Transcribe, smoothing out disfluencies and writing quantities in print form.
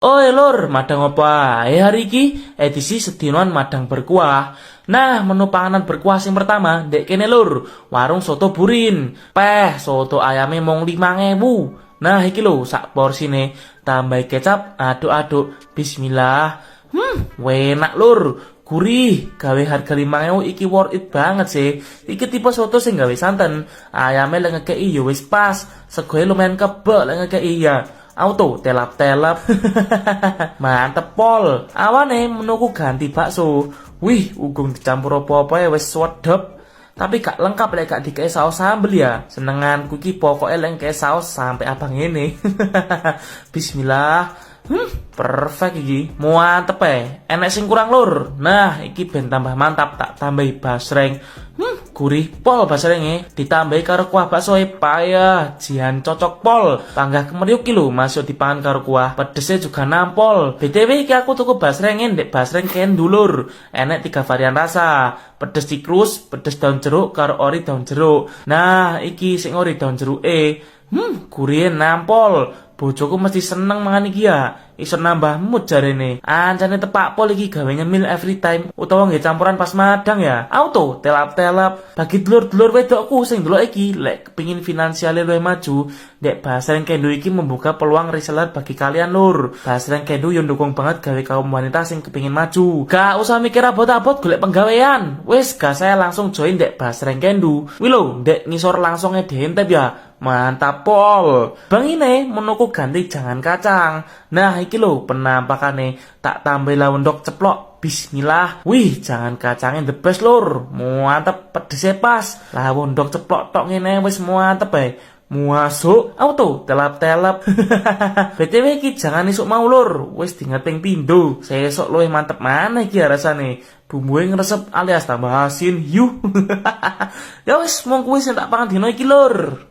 Oi lur, madang apa? Hari ini edisi sedinoan madang berkuah. Nah, menu panganan berkuah sing pertama, dek kene lur, warung soto burin. Soto ayamnya mong 5.000. Nah, iki lho, sak porsine tambah kecap, aduk-aduk. Bismillah. Enak lur. Gurih, gawe harga 5.000 iki worth it banget sih. Iki tipe soto sing gawe santen. Ayamnya lek ngekei ya wis pas. Segoe lumayan kebek lek ngekei ya. Auto telap-telap. Mantep pol. Awane menuku ganti bakso. Wih, ugung dicampur apa-apa ya wis sedep. Tapi gak lengkap lek gak dikei saus sambel ya. Senenganku ki pokoknya lek ngekei saus sampai abang ini. Bismillah. Perfect iki. Mantep enek sing kurang lur. Nah, iki ben tambah mantap tak tambahi basreng. Gurih pol basrenge ditambahi karo kuah bakso payah jian cocok pol. Panggah kemeriuk ki lho masuk dipangan karo kuah. Pedesnya juga nampol. BTW iki aku tuku basrenge ndek basreng ken dulur. Enek 3 varian rasa. Pedes tikrus, pedes daun jeruk karo ori daun jeruk. Nah, iki sing ori daun jeruk gurih nampol. Bojoku mesti seneng mangan iki ya. Iso nambah mood jarene. Ancane tepak pol iki gawe nyemil every time utawa nggih campuran pas madang ya. Auto telap-telap. Bagi dulur-dulur wedokku sing delok iki lek kepengin finansialnya luwih maju, Dek Basreng Kendo iki membuka peluang reseller bagi kalian lur. Basreng Kendo yo ndukung banget gawe kaum wanita sing kepengin maju. Gak usah mikir abot-abot golek penggawean. Wis gak saya langsung join Dek Basreng Kendo. Wih lho, Dek ngisor langsung dientep ya. Mantap pol. Bang ini menuku ganti jangan kacang. Nah iki lho penampakane tak tambah lawendok ceplok. Bismillah. Wih jangan kacangnya the best lur. Mantep pedesnya pas. Lawendok ceplok tok ngene wis mantep Muasuk auto telap-telap. BTW iki jangan isuk mau lur. Wis dingeting pindo. Sesok luwih mantep mana iki rasane. Bumbuhe ngresep alias tambah asin. Yuh. Ya wis mung kuwi sing tak pangan dino iki lur.